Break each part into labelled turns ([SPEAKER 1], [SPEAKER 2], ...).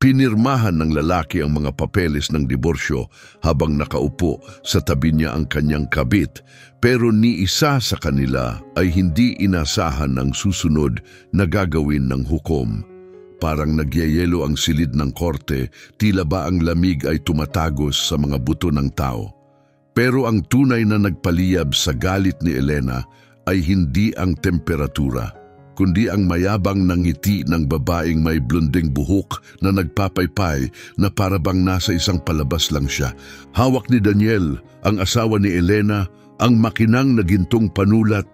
[SPEAKER 1] Pinirmahan ng lalaki ang mga papeles ng diborsyo habang nakaupo sa tabi niya ang kanyang kabit, pero ni isa sa kanila ay hindi inasahan ang susunod na gagawin ng hukom. Parang nagyayelo ang silid ng korte, tila ba ang lamig ay tumatagos sa mga buto ng tao. Pero ang tunay na nagpaliyab sa galit ni Elena ay hindi ang temperatura, kundi ang mayabang na ngiti ng babaeng may blonding buhok na nagpapaypay na parabang nasa isang palabas lang siya. Hawak ni Daniel, ang asawa ni Elena, ang makinang na gintong panulat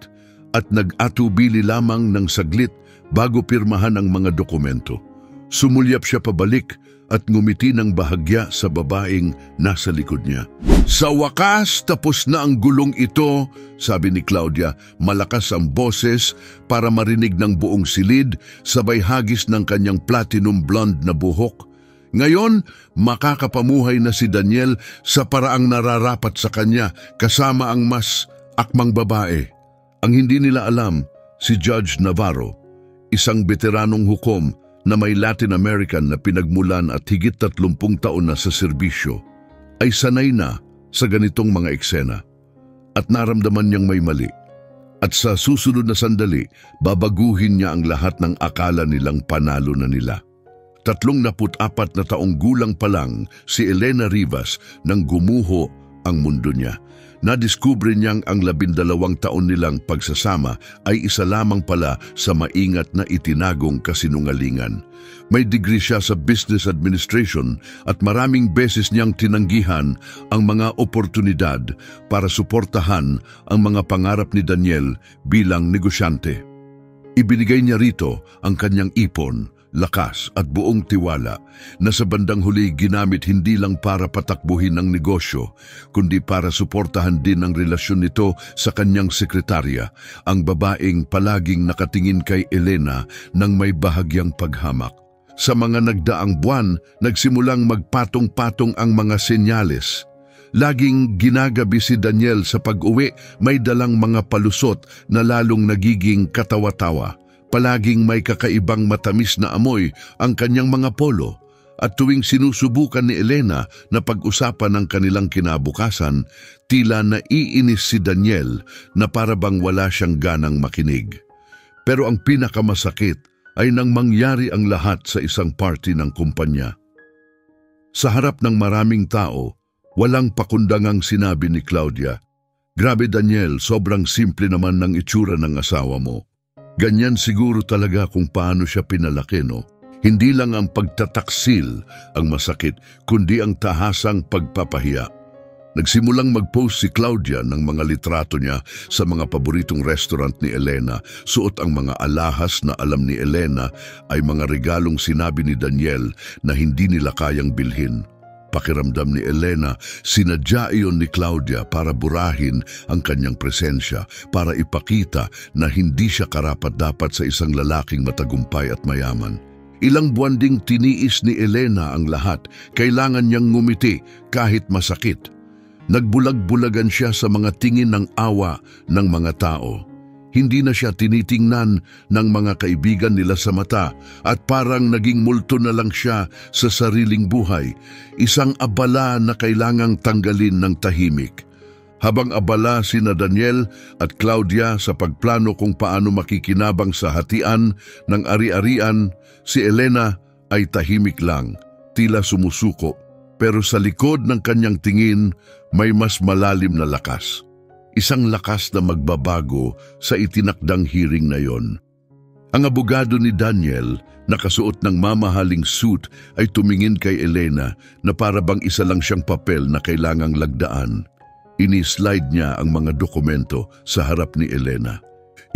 [SPEAKER 1] at nag-atubili lamang ng saglit bago pirmahan ang mga dokumento. Sumulyap siya pabalik at ngumiti ng bahagya sa babaeng nasa likod niya. Sa wakas, tapos na ang gulong ito, sabi ni Claudia. Malakas ang boses para marinig ng buong silid, sabay hagis ng kanyang platinum blonde na buhok. Ngayon, makakapamuhay na si Daniel sa paraang nararapat sa kanya kasama ang mas akmang babae. Ang hindi nila alam, si Judge Navarro, isang veteranong hukom na may Latin American na pinagmulan at higit 30 taon na sa serbisyo, ay sanay na sa ganitong mga eksena at naramdaman niyang may mali. At sa susunod na sandali, babaguhin niya ang lahat ng akala nilang panalo na nila. 34 na taong gulang pa lang si Elena Rivas nang gumuho ang mundo niya. Nadiskubre niyang ang 12 taon nilang pagsasama ay isa lamang pala sa maingat na itinagong kasinungalingan. May degree siya sa business administration at maraming beses niyang tinanggihan ang mga oportunidad para suportahan ang mga pangarap ni Daniel bilang negosyante. Ibinigay niya rito ang kanyang ipon, lakas at buong tiwala na sa bandang huli ginamit hindi lang para patakbuhin ang negosyo, kundi para suportahan din ang relasyon nito sa kanyang sekretarya, ang babaeng palaging nakatingin kay Elena nang may bahagyang paghamak. Sa mga nagdaang buwan, nagsimulang magpatong-patong ang mga senyales. Laging ginagabi si Daniel sa pag-uwi, may dalang mga palusot na lalong nagiging katawa-tawa. Palaging may kakaibang matamis na amoy ang kanyang mga polo, at tuwing sinusubukan ni Elena na pag-usapan ng kanilang kinabukasan, tila naiinis si Daniel na parabang wala siyang ganang makinig. Pero ang pinakamasakit ay nang mangyari ang lahat sa isang party ng kumpanya. Sa harap ng maraming tao, walang pakundangang sinabi ni Claudia, "Grabe Daniel, sobrang simple naman ng itsura ng asawa mo. Ganyan siguro talaga kung paano siya pinalaki, no? Hindi lang ang pagtataksil ang masakit, kundi ang tahasang pagpapahiya." Nagsimulang mag-post si Claudia ng mga litrato niya sa mga paboritong restaurant ni Elena. Suot ang mga alahas na alam ni Elena ay mga regalong sinabi ni Daniel na hindi nila kayang bilhin. Pakiramdam ni Elena, sinadya iyon ni Claudia para burahin ang kanyang presensya, para ipakita na hindi siya karapat-dapat sa isang lalaking matagumpay at mayaman. Ilang buwan ding tiniis ni Elena ang lahat. Kailangan niyang ngumiti kahit masakit. Nagbulag-bulagan siya sa mga tingin ng awa ng mga tao. Hindi na siya tinitingnan ng mga kaibigan nila sa mata at parang naging multo na lang siya sa sariling buhay, isang abala na kailangang tanggalin ng tahimik. Habang abala sina Daniel at Claudia sa pagplano kung paano makikinabang sa hatian ng ari-arian, si Elena ay tahimik lang, tila sumusuko. Pero sa likod ng kanyang tingin, may mas malalim na lakas. Isang lakas na magbabago sa itinakdang hearing na yon. Ang abogado ni Daniel, nakasuot ng mamahaling suit, ay tumingin kay Elena na parabang isa lang siyang papel na kailangang lagdaan. Ini-slide niya ang mga dokumento sa harap ni Elena.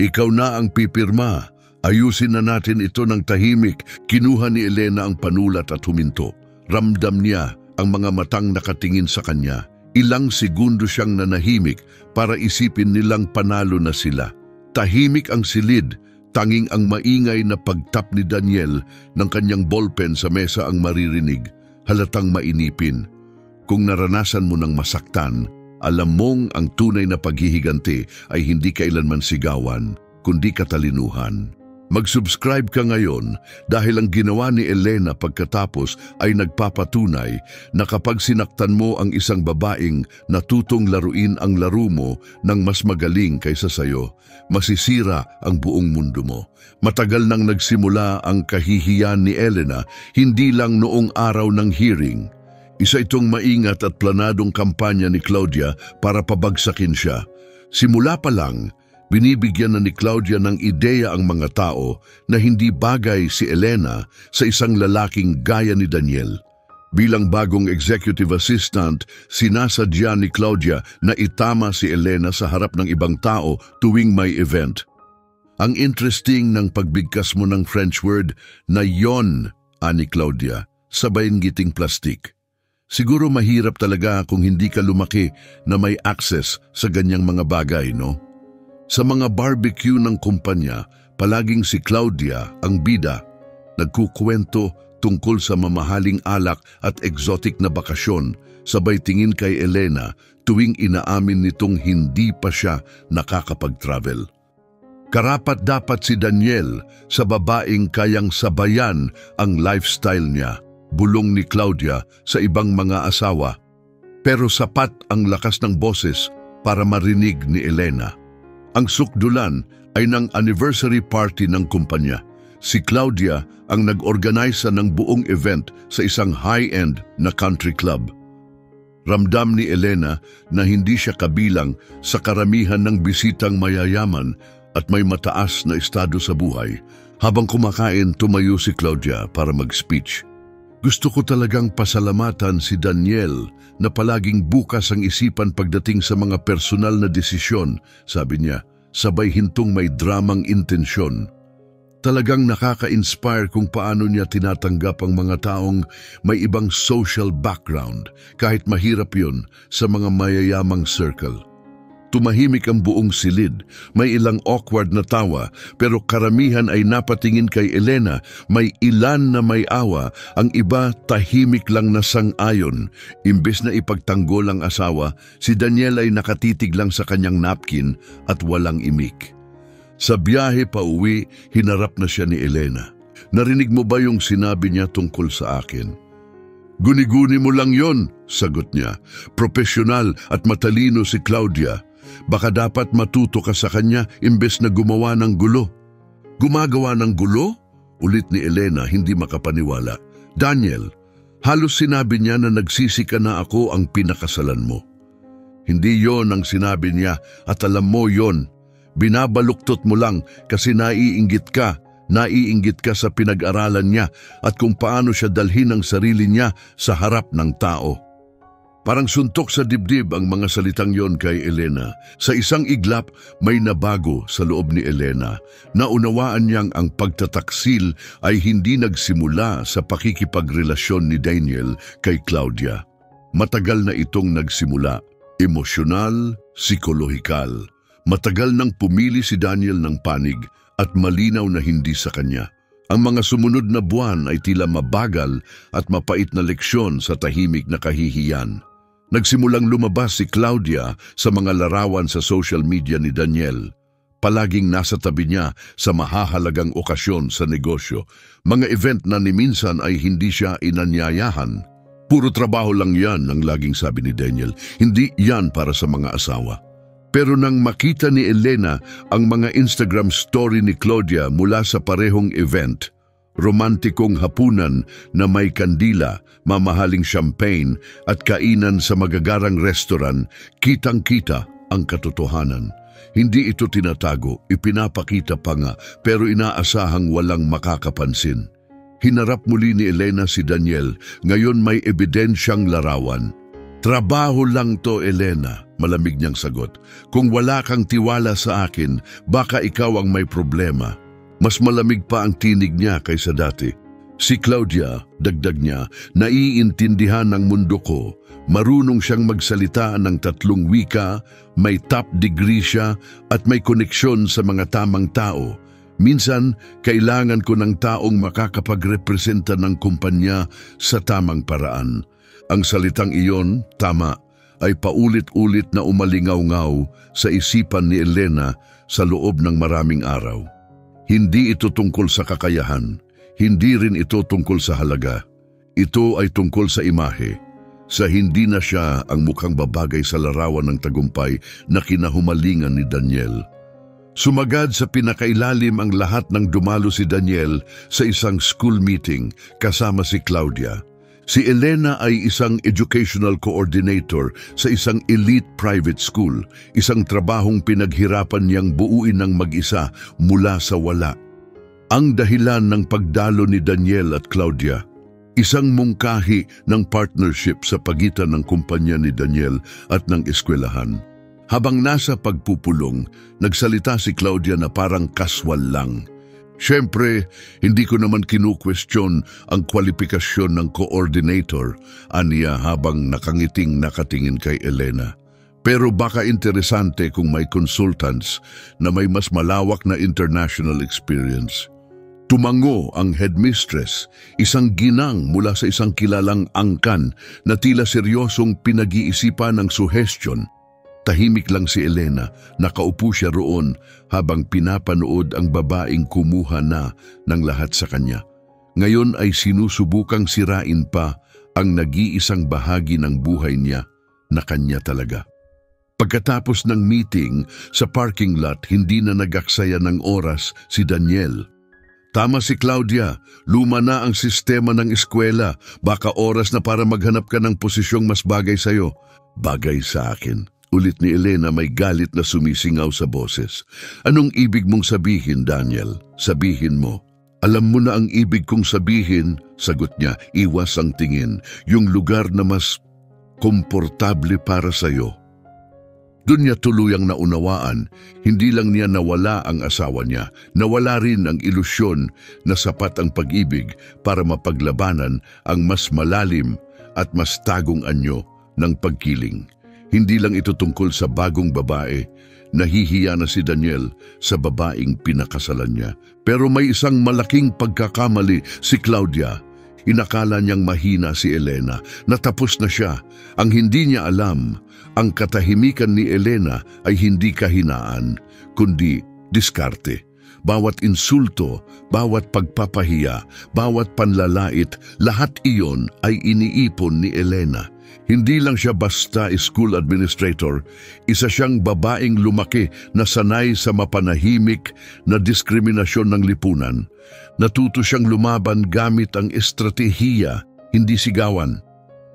[SPEAKER 1] "Ikaw na ang pipirma. Ayusin na natin ito ng tahimik." Kinuha ni Elena ang panulat at huminto. Ramdam niya ang mga matang nakatingin sa kanya. Ilang segundo siyang nanahimik para isipin nilang panalo na sila. Tahimik ang silid, tanging ang maingay na pagtap ni Daniel ng kanyang ballpen sa mesa ang maririnig, halatang mainipin. Kung naranasan mo ng masaktan, alam mong ang tunay na paghihiganti ay hindi kailanman sigawan, kundi katalinuhan. Mag-subscribe ka ngayon dahil ang ginawa ni Elena pagkatapos ay nagpapatunay na kapag sinaktan mo ang isang babaeng natutong laruin ang laro mo ng mas magaling kaysa sayo, masisira ang buong mundo mo. Matagal nang nagsimula ang kahihiyan ni Elena, hindi lang noong araw ng hearing. Isa itong maingat at planadong kampanya ni Claudia para pabagsakin siya. Simula pa lang, binibigyan na ni Claudia ng ideya ang mga tao na hindi bagay si Elena sa isang lalaking gaya ni Daniel. Bilang bagong executive assistant, sinasadya ni Claudia na itama si Elena sa harap ng ibang tao tuwing may event. Ang interesting ng pagbigkas mo ng French word na yon, ani Claudia, sabay ngiting plastik. Siguro mahirap talaga kung hindi ka lumaki na may access sa ganyang mga bagay, no? Sa mga barbecue ng kumpanya, palaging si Claudia ang bida, nagkukwento tungkol sa mamahaling alak at exotic na bakasyon, sabay tingin kay Elena tuwing inaamin nitong hindi pa siya nakakapag-travel. Karapat dapat si Daniel sa babaeng kayang sabayan ang lifestyle niya, bulong ni Claudia sa ibang mga asawa. Pero sapat ang lakas ng boses para marinig ni Elena. Ang sukdulan ay ng anniversary party ng kumpanya. Si Claudia ang nag-organisa ng buong event sa isang high-end na country club. Ramdam ni Elena na hindi siya kabilang sa karamihan ng bisitang mayayaman at may mataas na estado sa buhay. Habang kumakain, tumayo si Claudia para mag-speech. Gusto ko talagang pasalamatan si Daniel na palaging bukas ang isipan pagdating sa mga personal na desisyon, sabi niya, sabay hintong may dramang intensyon. Talagang nakaka-inspire kung paano niya tinatanggap ang mga taong may ibang social background, kahit mahirap yun sa mga mayayamang circle. Tumahimik ang buong silid, may ilang awkward na tawa, pero karamihan ay napatingin kay Elena, may ilan na may awa, ang iba tahimik lang na sang-ayon. Imbes na ipagtanggol ang asawa, si Daniel ay nakatitig lang sa kanyang napkin at walang imik. Sa biyahe pa uwi, hinarap na siya ni Elena. Narinig mo ba yung sinabi niya tungkol sa akin? Guni-guni mo lang yon, sagot niya. Profesional at matalino si Claudia. Baka dapat matuto ka sa kanya imbes na gumawa ng gulo. Gumagawa ng gulo? Ulit ni Elena, hindi makapaniwala. Daniel, halos sinabi niya na nagsisi ka na ako ang pinakasalan mo. Hindi yon ang sinabi niya at alam mo yon. Binabaluktot mo lang kasi naiinggit ka sa pinag-aralan niya at kung paano siya dalhin ang sarili niya sa harap ng tao. Parang suntok sa dibdib ang mga salitang yon kay Elena. Sa isang iglap, may nabago sa loob ni Elena. Naunawaan niyang ang pagtataksil ay hindi nagsimula sa pakikipagrelasyon ni Daniel kay Claudia. Matagal na itong nagsimula. Emosyonal, psikolohikal. Matagal nang pumili si Daniel ng panig at malinaw na hindi sa kanya. Ang mga sumunod na buwan ay tila mabagal at mapait na leksyon sa tahimik na kahihiyan. Nagsimulang lumabas si Claudia sa mga larawan sa social media ni Daniel. Palaging nasa tabi niya sa mahahalagang okasyon sa negosyo. Mga event na ni minsan ay hindi siya inanyayahan. Puro trabaho lang yan, ang laging sabi ni Daniel. Hindi yan para sa mga asawa. Pero nang makita ni Elena ang mga Instagram story ni Claudia mula sa parehong event, romantikong hapunan na may kandila, mamahaling champagne at kainan sa magagarang restaurant, kitang-kita ang katotohanan. Hindi ito tinatago, ipinapakita pa nga, pero inaasahang walang makakapansin. Hinarap muli ni Elena si Daniel, ngayon may ebidensyang larawan. Trabaho lang to, Elena, malamig niyang sagot. Kung wala kang tiwala sa akin, baka ikaw ang may problema. Mas malamig pa ang tinig niya kaysa dati. Si Claudia, dagdag niya, naiintindihan ng mundo ko. Marunong siyang magsalita ng 3 wika, may top degree siya at may koneksyon sa mga tamang tao. Minsan, kailangan ko ng taong makakapagrepresenta ng kumpanya sa tamang paraan. Ang salitang iyon, tama, ay paulit-ulit na umalingaw-ngaw sa isipan ni Elena sa loob ng maraming araw. Hindi ito tungkol sa kakayahan, hindi rin ito tungkol sa halaga. Ito ay tungkol sa imahe, sa hindi na siya ang mukhang babagay sa larawan ng tagumpay na kinahumalingan ni Daniel. Sumagad sa pinakailalim ang lahat ng dumalo si Daniel sa isang school meeting kasama si Claudia. Si Elena ay isang educational coordinator sa isang elite private school, isang trabahong pinaghirapan niyang buuin ng mag-isa mula sa wala. Ang dahilan ng pagdalo ni Daniel at Claudia, isang mungkahi ng partnership sa pagitan ng kumpanya ni Daniel at ng eskwelahan. Habang nasa pagpupulong, nagsalita si Claudia na parang kaswal lang. Siyempre, hindi ko naman kinu-question ang kwalifikasyon ng coordinator, aniya habang nakangiting nakatingin kay Elena. Pero baka interesante kung may consultants na may mas malawak na international experience. Tumango ang headmistress, isang ginang mula sa isang kilalang angkan na tila seryosong pinag-iisipan ng suggestion. Tahimik lang si Elena, nakaupo siya roon habang pinapanood ang babaeng kumuha na ng lahat sa kanya. Ngayon ay sinusubukang sirain pa ang nag-iisang bahagi ng buhay niya na kanya talaga. Pagkatapos ng meeting sa parking lot, hindi na nag-aksaya ng oras si Daniel. Tama si Claudia, luma na ang sistema ng eskwela, baka oras na para maghanap ka ng posisyong mas bagay sa'yo. Bagay sa akin. Ulit ni Elena, may galit na sumisingaw sa boses. Anong ibig mong sabihin, Daniel? Sabihin mo. Alam mo na ang ibig kong sabihin, sagot niya, iwas ang tingin, yung lugar na mas komportable para sa'yo. Doon niya tuluyang naunawaan, hindi lang niya nawala ang asawa niya, nawala rin ang ilusyon na sapat ang pag-ibig para mapaglabanan ang mas malalim at mas tagong anyo ng pagkiling. Hindi lang ito tungkol sa bagong babae, nahihiya na si Daniel sa babaeng pinakasalan niya. Pero may isang malaking pagkakamali si Claudia. Inakala niyang mahina si Elena, natapos na siya. Ang hindi niya alam, ang katahimikan ni Elena ay hindi kahinaan, kundi diskarte. Bawat insulto, bawat pagpapahiya, bawat panlalait, lahat iyon ay iniipon ni Elena. Hindi lang siya basta school administrator, isa siyang babaeng lumaki na sanay sa mapanahimik na diskriminasyon ng lipunan. Natuto siyang lumaban gamit ang estratehiya, hindi sigawan.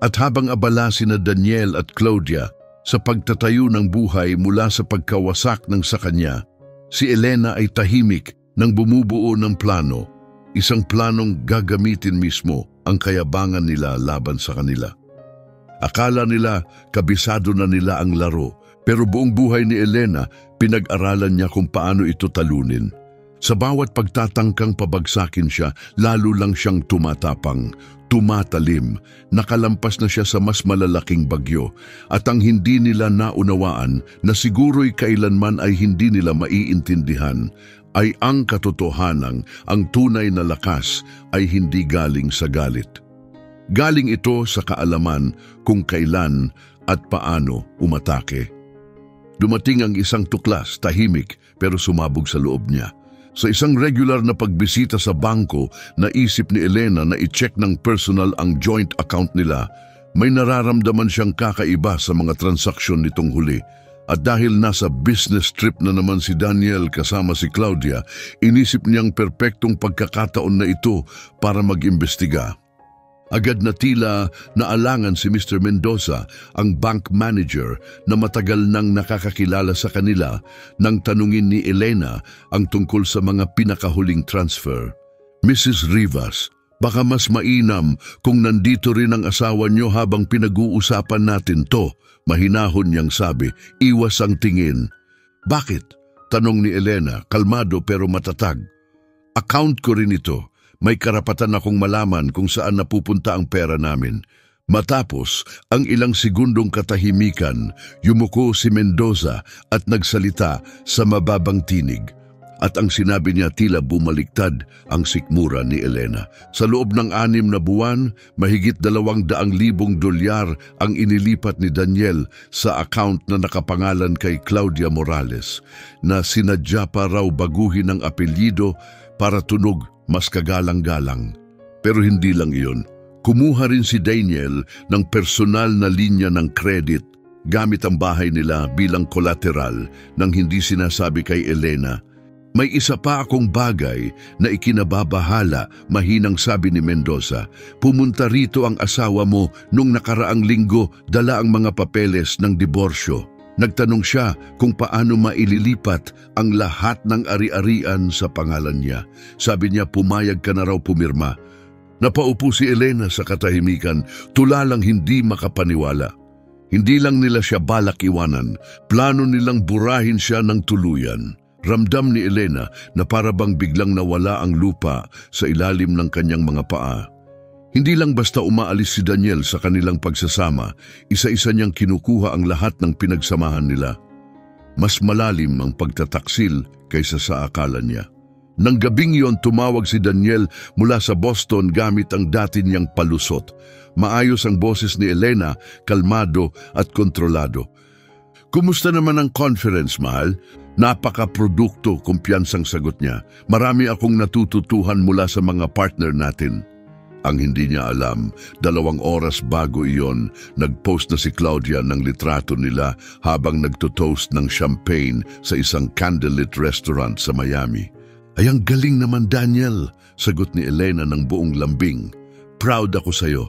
[SPEAKER 1] At habang abala sina Daniel at Claudia sa pagtatayo ng buhay mula sa pagkawasak ng sa kanya, si Elena ay tahimik nang bumubuo ng plano, isang planong gagamitin mismo ang kayabangan nila laban sa kanila. Akala nila kabisado na nila ang laro, pero buong buhay ni Elena pinag-aralan niya kung paano ito talunin. Sa bawat pagtatangkang pabagsakin siya, lalo lang siyang tumatapang, tumatalim, nakalampas na siya sa mas malalaking bagyo, at ang hindi nila naunawaan na siguro'y kailanman ay hindi nila maiintindihan, ay ang katotohanang ang tunay na lakas ay hindi galing sa galit. Galing ito sa kaalaman kung kailan at paano umatake. Dumating ang isang tuklas, tahimik pero sumabog sa loob niya. Sa isang regular na pagbisita sa bangko, naisip ni Elena na i-check ng personal ang joint account nila. May nararamdaman siyang kakaiba sa mga transaksyon nitong huli. At dahil nasa business trip na naman si Daniel kasama si Claudia, inisip niyang perpektong pagkakataon na ito para mag-imbestiga. Agad na tila naalangan si Mr. Mendoza, ang bank manager na matagal nang nakakakilala sa kanila, nang tanungin ni Elena ang tungkol sa mga pinakahuling transfer. Mrs. Rivas, baka mas mainam kung nandito rin ang asawa niyo habang pinag-uusapan natin to, mahinahon niyang sabi, iwas ang tingin. Bakit? Tanong ni Elena, kalmado pero matatag. Account ko rin ito. May karapatan akong malaman kung saan napupunta ang pera namin. Matapos ang ilang segundong katahimikan, yumuko si Mendoza at nagsalita sa mababang tinig. At ang sinabi niya tila bumaliktad ang sikmura ni Elena. Sa loob ng 6 na buwan, mahigit 200,000 dolyar ang inilipat ni Daniel sa account na nakapangalan kay Claudia Morales, na sinadya pa raw baguhin ang apelyido para tunog mas kagalang-galang. Pero hindi lang iyon. Kumuha rin si Daniel ng personal na linya ng credit gamit ang bahay nila bilang collateral nang hindi sinasabi kay Elena. May isa pa akong bagay na ikinababahala, mahinang sabi ni Mendoza. Pumunta rito ang asawa mo nung nakaraang linggo, dala ang mga papeles ng diborsyo. Nagtanong siya kung paano maililipat ang lahat ng ari-arian sa pangalan niya. Sabi niya pumayag ka na raw pumirma. Napaupo si Elena sa katahimikan, tulalang hindi makapaniwala. Hindi lang nila siya balak iwanan, plano nilang burahin siya ng tuluyan. Ramdam ni Elena na para bang biglang nawala ang lupa sa ilalim ng kanyang mga paa. Hindi lang basta umaalis si Daniel sa kanilang pagsasama, isa-isa niyang kinukuha ang lahat ng pinagsamahan nila. Mas malalim ang pagtataksil kaysa sa akala niya. Nang gabing iyon, tumawag si Daniel mula sa Boston gamit ang dati niyang palusot. Maayos ang boses ni Elena, kalmado at kontrolado. Kumusta naman ang conference, mahal? Napaka-produkto, kumpiyansang sagot niya. Marami akong natututuhan mula sa mga partner natin. Ang hindi niya alam, 2 oras bago iyon, nag-post na si Claudia ng litrato nila habang nagtotoast ng champagne sa isang candlelit restaurant sa Miami. Ay, ang galing naman, Daniel, sagot ni Elena ng buong lambing. Proud ako sa'yo.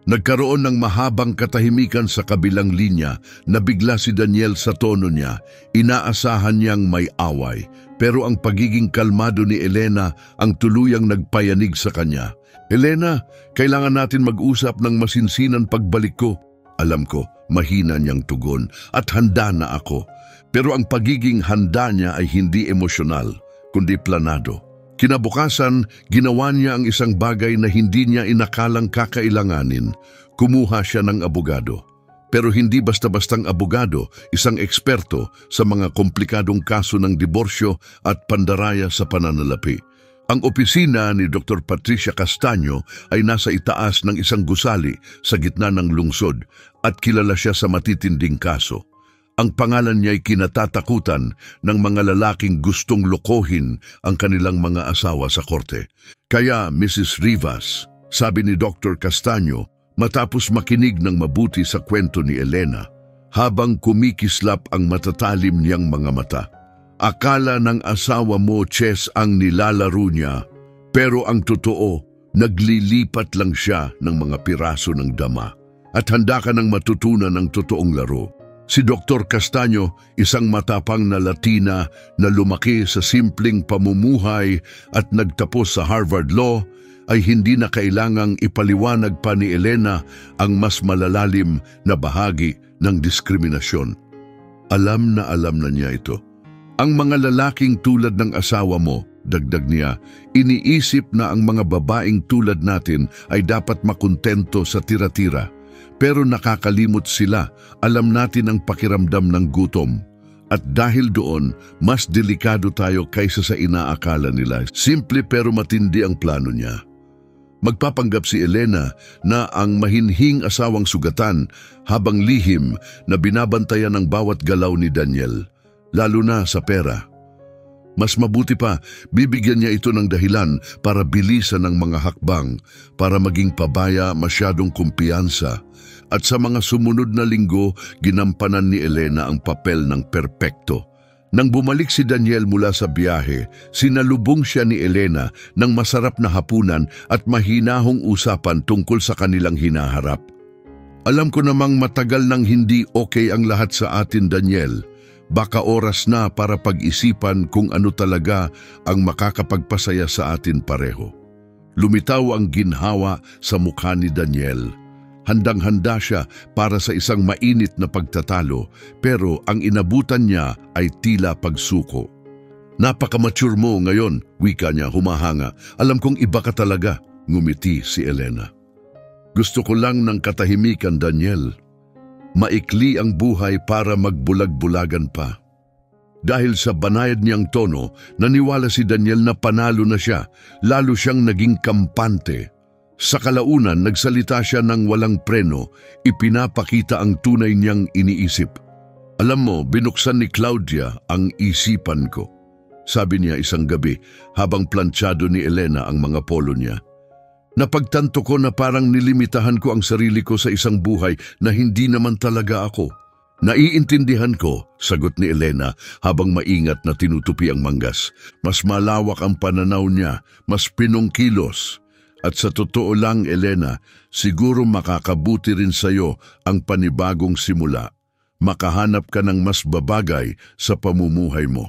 [SPEAKER 1] Nagkaroon ng mahabang katahimikan sa kabilang linya. Nabigla si Daniel sa tono niya. Inaasahan niyang may away. Pero ang pagiging kalmado ni Elena ang tuluyang nagpayanig sa kanya. Elena, kailangan natin mag-usap ng masinsinan pagbalik ko. Alam ko, mahina niyang tugon at handa na ako. Pero ang pagiging handa niya ay hindi emosyonal, kundi planado. Kinabukasan, ginawa niya ang isang bagay na hindi niya inakalang kakailanganin. Kumuha siya ng abogado. Pero hindi basta-bastang abogado, isang eksperto sa mga komplikadong kaso ng diborsyo at pandaraya sa pananalapi. Ang opisina ni Dr. Patricia Castaño ay nasa itaas ng isang gusali sa gitna ng lungsod at kilala siya sa matitinding kaso. Ang pangalan niya ay kinatatakutan ng mga lalaking gustong lokohin ang kanilang mga asawa sa korte. Kaya, Mrs. Rivas, sabi ni Dr. Castaño, matapos makinig ng mabuti sa kwento ni Elena, habang kumikislap ang matatalim niyang mga mata. Akala ng asawa mo, chess ang nilalaro niya, pero ang totoo, naglilipat lang siya ng mga piraso ng dama. At handa ka nang matutunan ng totoong laro. Si Dr. Castaño, isang matapang na Latina na lumaki sa simpleng pamumuhay at nagtapos sa Harvard Law, ay hindi na kailangang ipaliwanag pa ni Elena ang mas malalalim na bahagi ng diskriminasyon. Alam na niya ito. Ang mga lalaking tulad ng asawa mo, dagdag niya, iniisip na ang mga babaeng tulad natin ay dapat makontento sa tira-tira. Pero nakakalimot sila, alam natin ang pakiramdam ng gutom. At dahil doon, mas delikado tayo kaysa sa inaakala nila. Simple pero matindi ang plano niya. Magpapanggap si Elena na ang mahinhing asawang sugatan habang lihim na binabantayan ng bawat galaw ni Daniel, lalo na sa pera. Mas mabuti pa, bibigyan niya ito ng dahilan para bilisan ng mga hakbang, para maging pabaya, masyadong kumpiyansa. At sa mga sumunod na linggo, ginampanan ni Elena ang papel ng perpekto. Nang bumalik si Daniel mula sa biyahe, sinalubong siya ni Elena ng masarap na hapunan at mahinahong usapan tungkol sa kanilang hinaharap. Alam ko namang matagal nang hindi okay ang lahat sa atin, Daniel. Baka oras na para pag-isipan kung ano talaga ang makakapagpasaya sa atin pareho. Lumitaw ang ginhawa sa mukha ni Daniel. Handang-handa siya para sa isang mainit na pagtatalo, pero ang inabutan niya ay tila pagsuko. Napaka-mature mo ngayon, wika niya humahanga. Alam kong iba ka talaga, ngumiti si Elena. Gusto ko lang ng katahimikan, Daniel. Maikli ang buhay para magbulag-bulagan pa. Dahil sa banayad niyang tono, naniwala si Daniel na panalo na siya, lalo siyang naging kampante. Sa kalaunan, nagsalita siya ng walang preno, ipinapakita ang tunay niyang iniisip. Alam mo, binuksan ni Claudia ang isipan ko. Sabi niya isang gabi habang planchado ni Elena ang mga polo niya. Napagtanto ko na parang nilimitahan ko ang sarili ko sa isang buhay na hindi naman talaga ako. Naiintindihan ko, sagot ni Elena habang maingat na tinutupi ang manggas. Mas malawak ang pananaw niya, mas pinongkilos. At sa totoo lang, Elena, siguro makakabuti rin sa'yo ang panibagong simula. Makahanap ka ng mas babagay sa pamumuhay mo.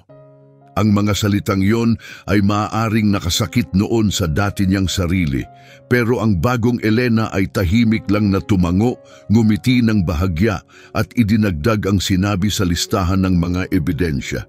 [SPEAKER 1] Ang mga salitang yon ay maaaring nakasakit noon sa dati niyang sarili, pero ang bagong Elena ay tahimik lang na tumango, ngumiti ng bahagya at idinagdag ang sinabi sa listahan ng mga ebidensya.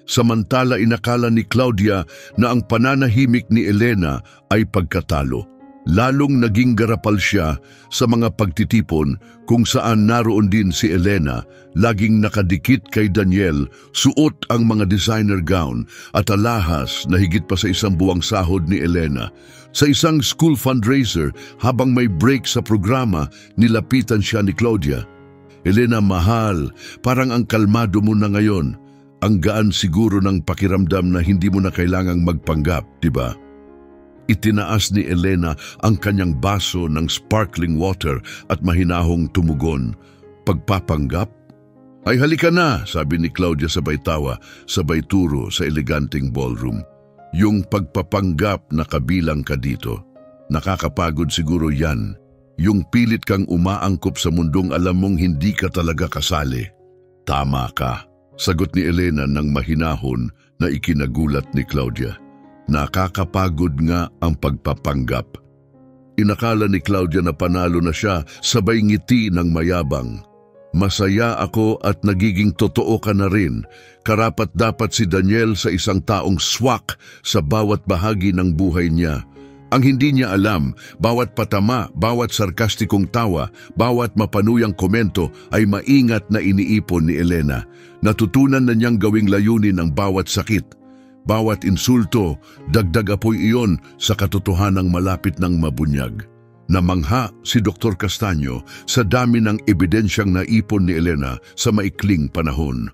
[SPEAKER 1] Samantala inakala ni Claudia na ang pananahimik ni Elena ay pagkatalo. Lalong naging garapal siya sa mga pagtitipon kung saan naroon din si Elena, laging nakadikit kay Daniel, suot ang mga designer gown at alahas na higit pa sa isang buwang sahod ni Elena. Sa isang school fundraiser, habang may break sa programa, nilapitan siya ni Claudia. Elena, mahal, parang ang kalmado mo na ngayon. Ang gaan siguro ng pakiramdam na hindi mo na kailangang magpanggap, di ba? Itinaas ni Elena ang kanyang baso ng sparkling water at mahinahong tumugon. Pagpapanggap? Ay halika na, sabi ni Claudia sabay tawa, sabay turo sa eleganteng ballroom. Yung pagpapanggap na kabilang ka dito. Nakakapagod siguro yan. Yung pilit kang umaangkop sa mundong alam mong hindi ka talaga kasali. Tama ka, sagot ni Elena ng mahinahon na ikinagulat ni Claudia. Nakakapagod nga ang pagpapanggap. Inakala ni Claudia na panalo na siya, sabay ngiti ng mayabang. Masaya ako at nagiging totoo ka na rin. Karapat-dapat si Daniel sa isang taong swak sa bawat bahagi ng buhay niya. Ang hindi niya alam, bawat patama, bawat sarkastikong tawa, bawat mapanuyang komento ay maingat na iniipon ni Elena. Natutunan na niyang gawing layunin ang bawat sakit. Bawat insulto, dagdag apoy iyon sa katotohanang malapit ng mabunyag. Namangha si Dr. Castaño sa dami ng ebidensyang naipon ni Elena sa maikling panahon.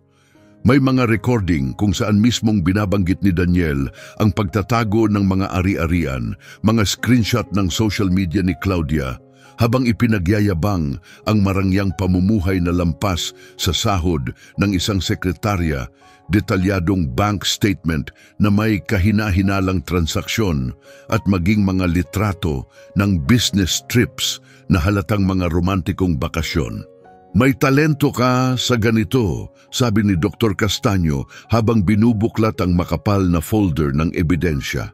[SPEAKER 1] May mga recording kung saan mismong binabanggit ni Daniel ang pagtatago ng mga ari-arian, mga screenshot ng social media ni Claudia, habang ipinagyayabang ang marangyang pamumuhay na lampas sa sahod ng isang sekretarya, detalyadong bank statement na may kahina-hinalang transaksyon at maging mga litrato ng business trips na halatang mga romantikong bakasyon. May talento ka sa ganito, sabi ni Dr. Castaño habang binubuklat ang makapal na folder ng ebidensya.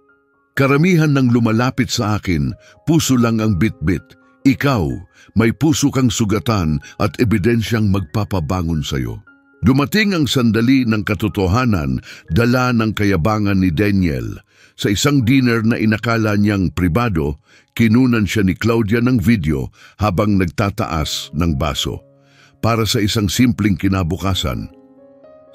[SPEAKER 1] Karamihan ng lumalapit sa akin, puso lang ang bit-bit. Ikaw, may puso kang sugatan at ebidensyang magpapabangon sa'yo. Dumating ang sandali ng katotohanan, dala ng kayabangan ni Daniel. Sa isang dinner na inakala niyang pribado, kinunan siya ni Claudia ng video habang nagtataas ng baso. Para sa isang simpleng kinabukasan.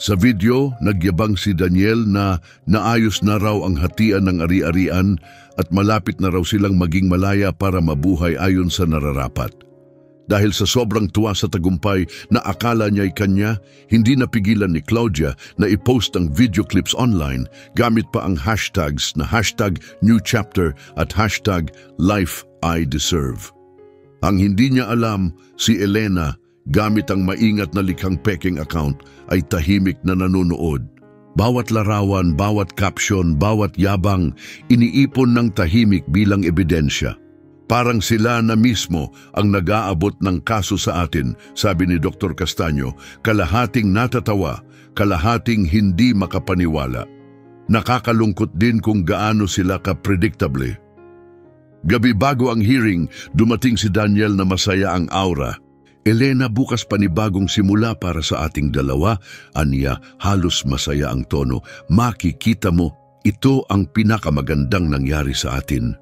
[SPEAKER 1] Sa video, nagyabang si Daniel na naayos na raw ang hatian ng ari-arian at malapit na raw silang maging malaya para mabuhay ayon sa nararapat. Dahil sa sobrang tuwa sa tagumpay na akala niya'y kanya, hindi napigilan ni Claudia na i-post ang video clips online gamit pa ang hashtags na #NewChapter at #LifeIDeserve. Ang hindi niya alam, si Elena, gamit ang maingat na likhang peking account, ay tahimik na nanonood. Bawat larawan, bawat caption, bawat yabang, iniipon ng tahimik bilang ebidensya. Parang sila na mismo ang nag-aabot ng kaso sa atin, sabi ni Dr. Castaño, kalahating natatawa, kalahating hindi makapaniwala. Nakakalungkot din kung gaano sila ka-predictable. Gabi bago ang hearing, dumating si Daniel na masaya ang aura. Elena, bukas panibagong simula para sa ating dalawa, aniya, halos masaya ang tono. Makikita mo, ito ang pinakamagandang nangyari sa atin.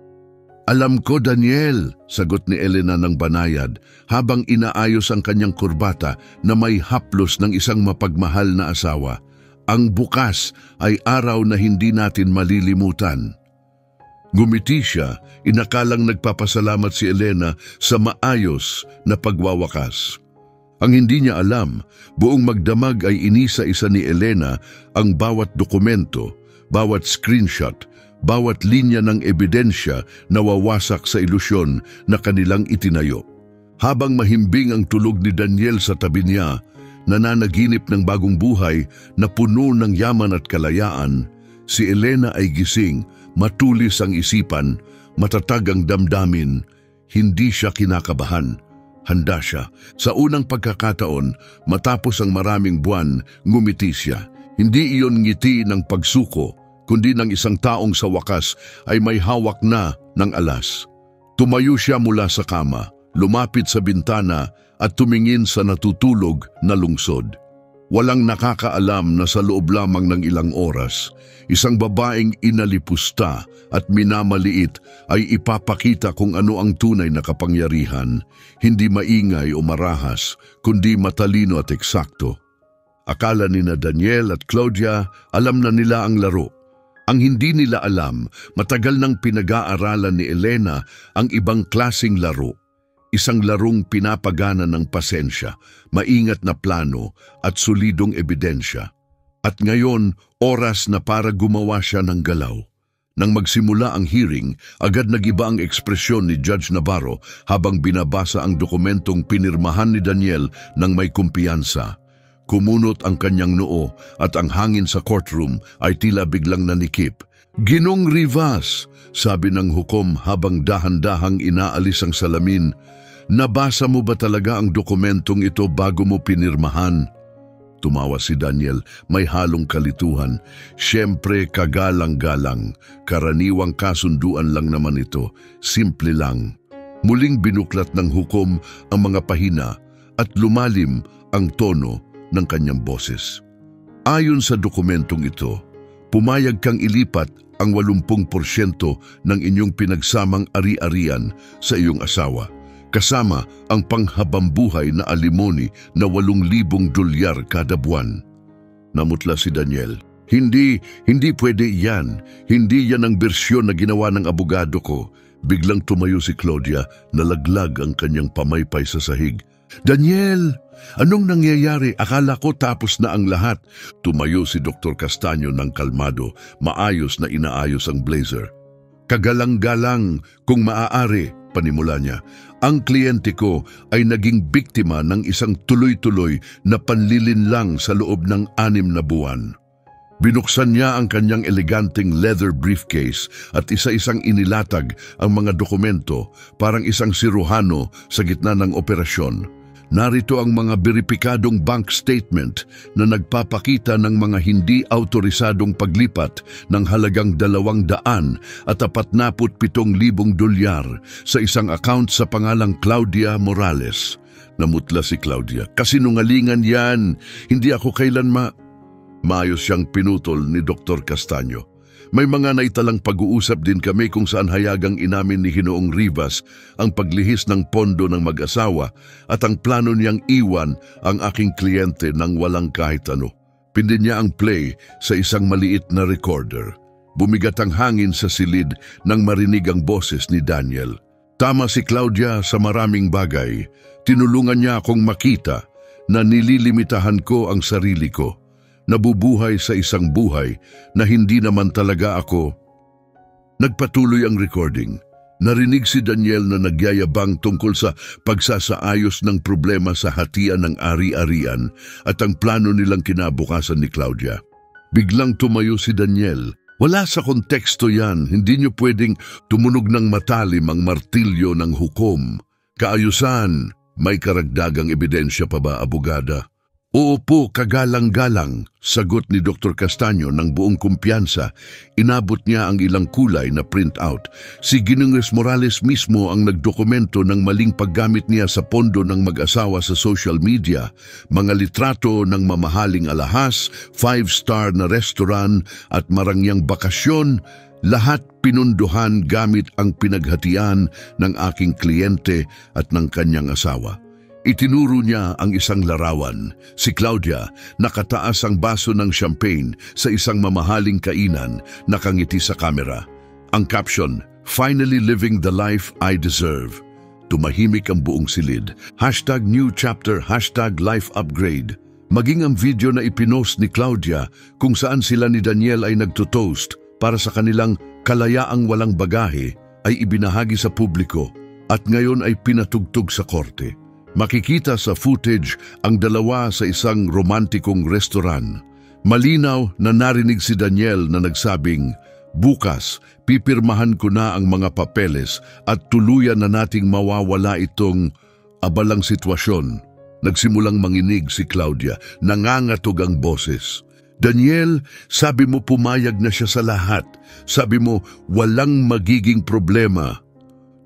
[SPEAKER 1] Alam ko, Daniel, sagot ni Elena ng banayad habang inaayos ang kanyang kurbata na may haplos ng isang mapagmahal na asawa. Ang bukas ay araw na hindi natin malilimutan. Ngumiti siya, inakalang nagpapasalamat si Elena sa maayos na pagwawakas. Ang hindi niya alam, buong magdamag ay inisa-isa ni Elena ang bawat dokumento, bawat screenshot, bawat linya ng ebidensya na wawasak sa ilusyon na kanilang itinayo. Habang mahimbing ang tulog ni Daniel sa tabi niya, nananaginip ng bagong buhay na puno ng yaman at kalayaan, si Elena ay gising, matulis ang isipan, matatag ang damdamin, hindi siya kinakabahan. Handa siya. Sa unang pagkakataon, matapos ang maraming buwan, ngumiti siya. Hindi iyon ngiti ng pagsuko, kundi ng isang taong sa wakas ay may hawak na ng alas. Tumayo siya mula sa kama, lumapit sa bintana at tumingin sa natutulog na lungsod. Walang nakakaalam na sa loob lamang ng ilang oras, isang babaeng inalipusta at minamaliit ay ipapakita kung ano ang tunay na kapangyarihan, hindi maingay o marahas, kundi matalino at eksakto. Akala ni Daniel at Claudia alam na nila ang laro. Ang hindi nila alam, matagal nang pinag-aaralan ni Elena ang ibang klasing laro. Isang larong pinapagana ng pasensya, maingat na plano at solidong ebidensya. At ngayon, oras na para gumawa siya ng galaw. Nang magsimula ang hearing, agad nagiba ang ekspresyon ni Judge Navarro habang binabasa ang dokumentong pinirmahan ni Daniel ng may kumpiyansa. Kumunot ang kanyang noo at ang hangin sa courtroom ay tila biglang nanikip. "Ginong Rivas," sabi ng hukom habang dahan-dahang inaalis ang salamin, "nabasa mo ba talaga ang dokumentong ito bago mo pinirmahan?" Tumawa si Daniel, may halong kalituhan. Siyempre kagalang-galang, karaniwang kasunduan lang naman ito, simple lang. Muling binuklat ng hukom ang mga pahina at lumalim ang tono ng kanyang boses. Ayon sa dokumentong ito, pumayag kang ilipat ang 80% ng inyong pinagsamang ari-arian sa iyong asawa, kasama ang panghabambuhay na alimony na $8,000 kada buwan. Namutla si Daniel. Hindi pwede yan. Hindi yan ang bersyon na ginawa ng abogado ko. Biglang tumayo si Claudia, nalaglag ang kanyang pamaypay sa sahig. "Daniel, anong nangyayari? Akala ko tapos na ang lahat." Tumayo si Dr. Castaño ng kalmado, maayos na inaayos ang blazer. "Kagalang-galang, kung maaari," panimula niya. "Ang kliyente ko ay naging biktima ng isang tuloy-tuloy na panlilinlang sa loob ng 6 na buwan." Binuksan niya ang kanyang eleganteng leather briefcase at isa-isang inilatag ang mga dokumento, parang isang siruhano sa gitna ng operasyon. Narito ang mga beripikadong bank statement na nagpapakita ng mga hindi autorisadong paglipat ng halagang $247,000 sa isang account sa pangalang Claudia Morales. Namutla si Claudia. "Kasinungalingan yan. Hindi ako Maayos siyang pinutol ni Dr. Castaño. "May mga naitalang pag-uusap din kami kung saan hayagang inamin ni Ginoong Rivas ang paglihis ng pondo ng mag-asawa at ang plano niyang iwan ang aking kliyente ng walang kahit ano. Pindin niya ang play sa isang maliit na recorder. Bumigat ang hangin sa silid nang marinig ang boses ni Daniel. Tama si Claudia sa maraming bagay. Tinulungan niya akong makita na nililimitahan ko ang sarili ko. Nabubuhay sa isang buhay na hindi naman talaga ako." Nagpatuloy ang recording. Narinig si Daniel na nagyayabang tungkol sa pagsasaayos ng problema sa hatian ng ari-arian at ang plano nilang kinabukasan ni Claudia. Biglang tumayo si Daniel. "Wala sa konteksto yan. Hindi niyo pwedeng tumunog ng matalim ang martilyo ng hukom. Kaayusan, may karagdagang ebidensya pa ba, abogada?" "Oo po, kagalang-galang," sagot ni Dr. Castaño ng buong kumpiyansa. Inabot niya ang ilang kulay na printout. Si Ginoong Morales mismo ang nagdokumento ng maling paggamit niya sa pondo ng mag-asawa sa social media, mga litrato ng mamahaling alahas, 5-star na restaurant at marangyang bakasyon, lahat pinunduhan gamit ang pinaghatian ng aking kliyente at ng kanyang asawa. Itinuro niya ang isang larawan. Si Claudia, nakataas ang baso ng champagne sa isang mamahaling kainan, nakangiti sa kamera. Ang caption, "Finally living the life I deserve." Tumahimik ang buong silid. #new chapter, #life upgrade. Maging ang video na ipinost ni Claudia kung saan sila ni Daniel ay nagtotoast para sa kanilang kalayaang walang bagahe ay ibinahagi sa publiko at ngayon ay pinatugtog sa korte. Makikita sa footage ang dalawa sa isang romantikong restaurant. Malinaw na narinig si Daniel na nagsabing, "Bukas, pipirmahan ko na ang mga papeles at tuluyan na nating mawawala itong abalang sitwasyon." Nagsimulang manginig si Claudia, nangangatog ang boses. "Daniel, sabi mo pumayag na siya sa lahat. Sabi mo walang magiging problema."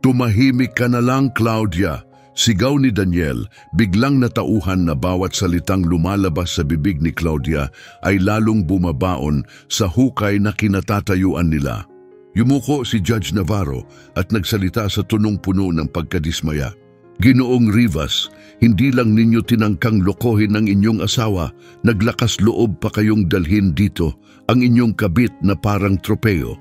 [SPEAKER 1] "Tumahimik ka na lang, Claudia." Sigaw ni Daniel, biglang natauhan na bawat salitang lumalabas sa bibig ni Claudia ay lalong bumabaon sa hukay na kinatatayuan nila. Yumuko si Judge Navarro at nagsalita sa tunong-puno ng pagkadismaya. "Ginoong Rivas, hindi lang ninyo tinangkang lokohin ang inyong asawa, naglakas loob pa kayong dalhin dito ang inyong kabit na parang tropeo."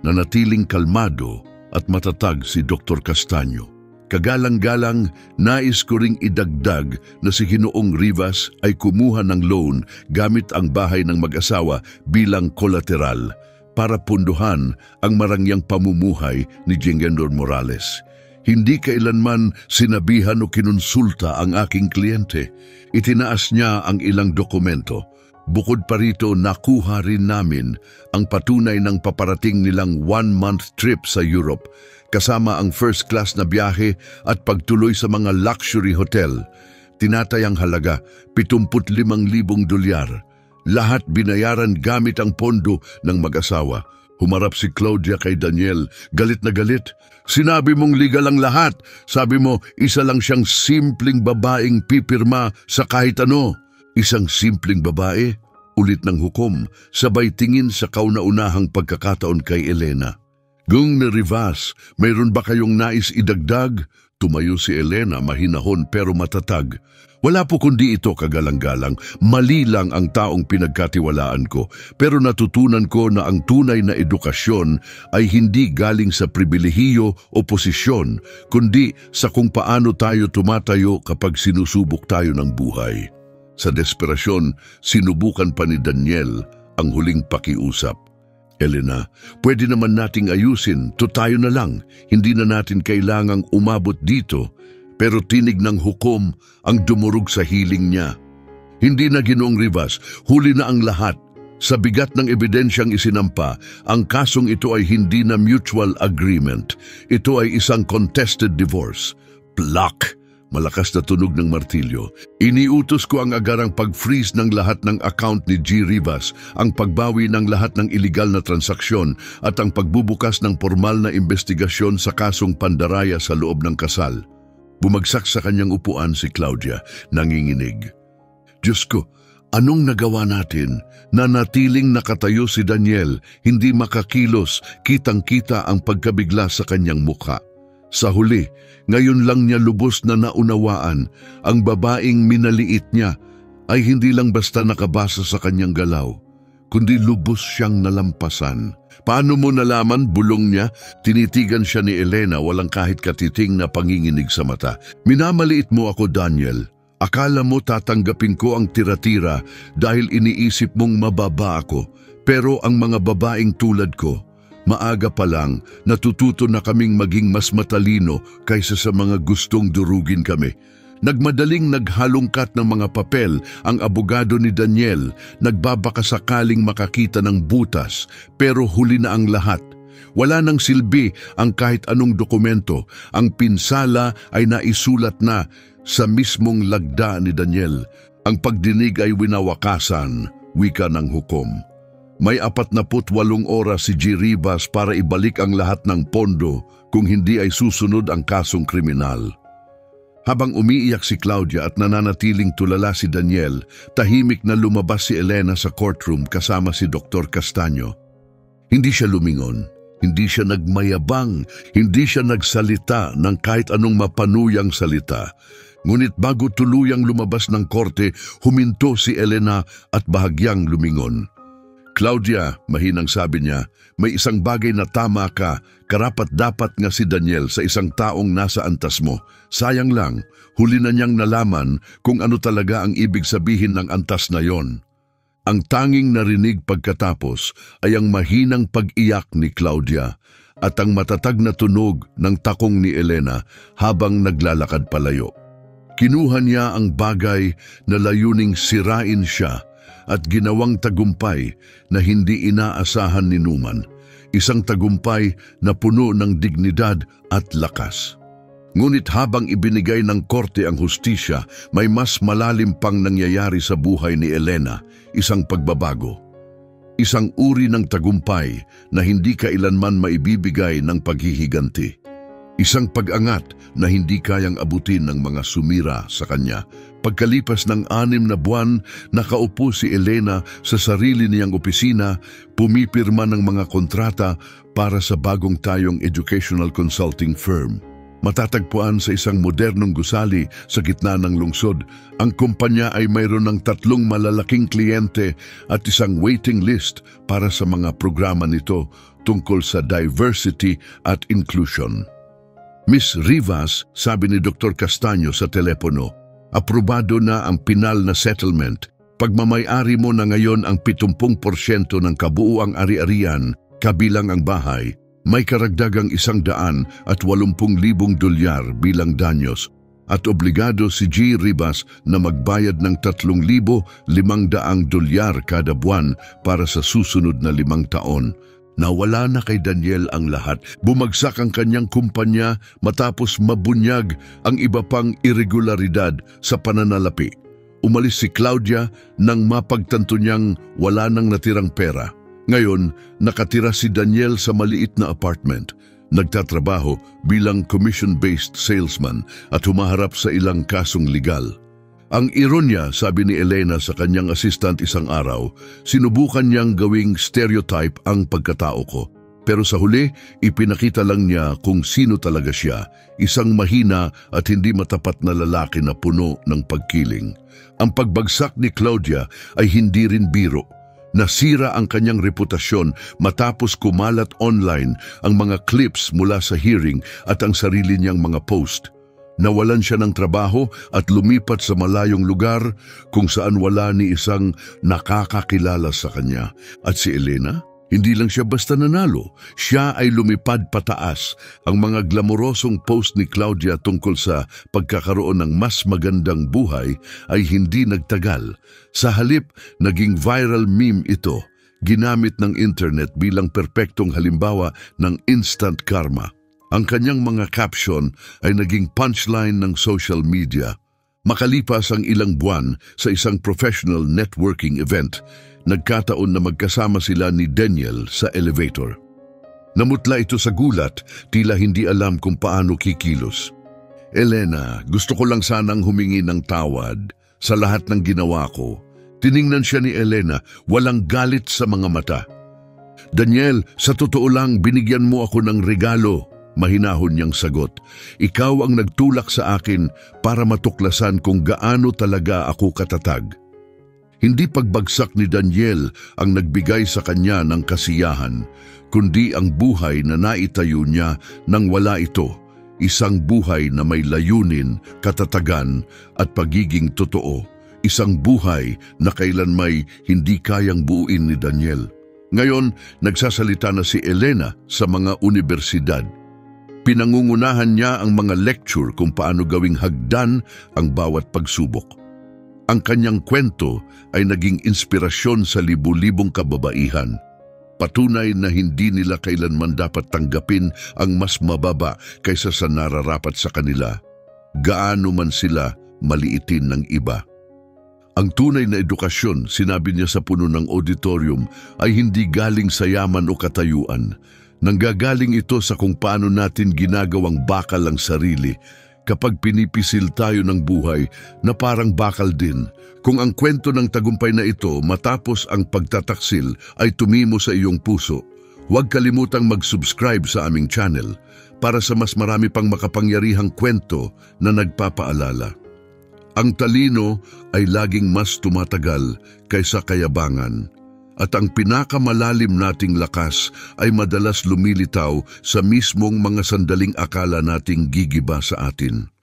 [SPEAKER 1] Nanatiling kalmado at matatag si Dr. Castaño. "Kagalang-galang, nais ko ring idagdag na si Ginoong Rivas ay kumuha ng loan gamit ang bahay ng mag-asawa bilang kolateral para punduhan ang marangyang pamumuhay ni Jingender Morales. Hindi kailanman sinabihan o kinonsulta ang aking kliyente. Itinaas niya ang ilang dokumento. Bukod pa rito, nakuha rin namin ang patunay ng paparating nilang 1-month trip sa Europe, kasama ang first class na biyahe at pagtuloy sa mga luxury hotel. Tinatayang halaga, $75,000. Lahat binayaran gamit ang pondo ng mag-asawa. Humarap si Claudia kay Daniel, galit na galit. "Sinabi mong legal ang lahat. Sabi mo, isa lang siyang simpleng babaeng pipirma sa kahit ano." "Isang simpleng babae?" Ulit ng hukom, sabay tingin sa kauna-unahang pagkakataon kay Elena. "Gung na Rivas, mayroon ba kayong nais idagdag?" Tumayo si Elena, mahinahon pero matatag. "Wala po kundi ito, kagalang-galang. Mali lang ang taong pinagkatiwalaan ko. Pero natutunan ko na ang tunay na edukasyon ay hindi galing sa pribilehiyo o posisyon, kundi sa kung paano tayo tumatayo kapag sinusubok tayo ng buhay." Sa desperasyon, sinubukan pa ni Daniel ang huling pakiusap. "Elena, pwede naman nating ayusin, to tayo na lang. Hindi na natin kailangang umabot dito." Pero tinig ng hukom ang dumurog sa hiling niya. "Hindi na, Ginoong Rivas, huli na ang lahat. Sa bigat ng ebidensyang isinampa, ang kasong ito ay hindi na mutual agreement. Ito ay isang contested divorce." Plak! Malakas na tunog ng martilyo. "Iniutos ko ang agarang pag-freeze ng lahat ng account ni G. Rivas, ang pagbawi ng lahat ng iligal na transaksyon at ang pagbubukas ng formal na investigasyon sa kasong pandaraya sa loob ng kasal." Bumagsak sa kanyang upuan si Claudia, nanginginig. "Diyos ko, anong nagawa natin? Nanatiling nakatayo si Daniel, hindi makakilos, kitang-kita ang pagkabigla sa kanyang mukha. Sa huli, ngayon lang niya lubos na naunawaan, ang babaeng minaliit niya ay hindi lang basta nakabasa sa kanyang galaw, kundi lubos siyang nalampasan." "Paano mo nalaman?" bulong niya. Tinitigan siya ni Elena, walang kahit katiting na panginginig sa mata. "Minamaliit mo ako, Daniel. Akala mo tatanggapin ko ang tira-tira dahil iniisip mong mababa ako. Pero ang mga babaeng tulad ko, maaga pa lang natututo na kaming maging mas matalino kaysa sa mga gustong durugin kami." Nagmadaling naghalongkat ng mga papel ang abogado ni Daniel, nagbabakasakaling makakita ng butas, pero huli na ang lahat. Wala nang silbi ang kahit anong dokumento, ang pinsala ay naisulat na sa mismong lagda ni Daniel. Ang pagdinig ay winawakasan, wika ng hukom. May 48 oras si G. Rivas para ibalik ang lahat ng pondo kung hindi ay susunod ang kasong kriminal. Habang umiiyak si Claudia at nananatiling tulala si Daniel, tahimik na lumabas si Elena sa courtroom kasama si Dr. Castaño. Hindi siya lumingon, hindi siya nagmayabang, hindi siya nagsalita ng kahit anong mapanuyang salita. Ngunit bago tuluyang lumabas ng korte, huminto si Elena at bahagyang lumingon. Claudia, mahinang sabi niya, may isang bagay na tama ka, karapat-dapat nga si Daniel sa isang taong nasa antas mo. Sayang lang, huli na niyang nalaman kung ano talaga ang ibig sabihin ng antas na yon. Ang tanging narinig pagkatapos ay ang mahinang pag-iyak ni Claudia at ang matatag na tunog ng takong ni Elena habang naglalakad palayo. Kinuha niya ang bagay na layuning sirain siya at ginawang tagumpay na hindi inaasahan ni Numan, isang tagumpay na puno ng dignidad at lakas. Ngunit habang ibinigay ng korte ang hustisya, may mas malalim pang nangyayari sa buhay ni Elena, isang pagbabago. Isang uri ng tagumpay na hindi kailanman maibibigay ng paghihiganti. Isang pag-angat na hindi kayang abutin ng mga sumira sa kanya. Pagkalipas ng 6 na buwan, nakaupo si Elena sa sarili niyang opisina, pumipirma ng mga kontrata para sa bagong tayong educational consulting firm. Matatagpuan sa isang modernong gusali sa gitna ng lungsod, ang kumpanya ay mayroon ng 3 malalaking kliyente at isang waiting list para sa mga programa nito tungkol sa diversity at inclusion. Miss Rivas, sabi ni Dr. Castaño sa telepono, aprobado na ang pinal na settlement. Pagmamay-ari mo na ngayon ang 70% ng kabuuang ari-arian, kabilang ang bahay. May karagdagang $180,000 bilang danyos at obligado si G. Rivas na magbayad ng $3,500 kada buwan para sa susunod na 5 taon. Nawala na kay Daniel ang lahat. Bumagsak ang kanyang kumpanya matapos mabunyag ang iba pang irregularidad sa pananalapi. Umalis si Claudia nang mapagtanto niyang wala nang natirang pera. Ngayon, nakatira si Daniel sa maliit na apartment. Nagtatrabaho bilang commission-based salesman at humaharap sa ilang kasong legal. Ang ironya, sabi ni Elena sa kanyang assistant isang araw, sinubukan niyang gawing stereotype ang pagkatao ko. Pero sa huli, ipinakita lang niya kung sino talaga siya, isang mahina at hindi matapat na lalaki na puno ng pagkiling. Ang pagbagsak ni Claudia ay hindi rin biro. Nasira ang kanyang reputasyon matapos kumalat online ang mga clips mula sa hearing at ang sarili niyang mga post. Nawalan siya ng trabaho at lumipat sa malayong lugar kung saan wala ni isang nakakakilala sa kanya. At si Elena, hindi lang siya basta nanalo, siya ay lumipad pataas. Ang mga glamorosong post ni Claudia tungkol sa pagkakaroon ng mas magandang buhay ay hindi nagtagal. Sa halip, naging viral meme ito, ginamit ng internet bilang perpektong halimbawa ng instant karma. Ang kanyang mga caption ay naging punchline ng social media. Makalipas ang ilang buwan sa isang professional networking event, nagkataon na magkasama sila ni Daniel sa elevator. Namutla ito sa gulat, tila hindi alam kung paano kikilos. Elena, gusto ko lang sanang humingi ng tawad sa lahat ng ginawa ko. Tiningnan siya ni Elena, walang galit sa mga mata. Daniel, sa totoo lang binigyan mo ako ng regalo. Mahinahon niyang sagot. Ikaw ang nagtulak sa akin para matuklasan kung gaano talaga ako katatag. Hindi pagbagsak ni Daniel ang nagbigay sa kanya ng kasiyahan, kundi ang buhay na naitayo niya nang wala ito. Isang buhay na may layunin, katatagan at pagiging totoo. Isang buhay na kailanmay hindi kayang buuin ni Daniel. Ngayon, nagsasalita na si Elena sa mga universidad. Pinangungunahan niya ang mga lecture kung paano gawing hagdan ang bawat pagsubok. Ang kanyang kwento ay naging inspirasyon sa libu-libong kababaihan. Patunay na hindi nila kailanman dapat tanggapin ang mas mababa kaysa sa nararapat sa kanila, gaano man sila maliitin ng iba. Ang tunay na edukasyon, sinabi niya sa puno ng auditorium, ay hindi galing sa yaman o katayuan. Nanggagaling ito sa kung paano natin ginagawang bakal ang sarili kapag pinipisil tayo ng buhay na parang bakal din. Kung ang kwento ng tagumpay na ito matapos ang pagtataksil ay tumimo sa iyong puso, huwag kalimutang mag-subscribe sa aming channel para sa mas marami pang makapangyarihang kwento na nagpapaalala. Ang talino ay laging mas tumatagal kaysa kayabangan. At ang pinakamalalim nating lakas ay madalas lumilitaw sa mismong mga sandaling akala nating gigiba sa atin.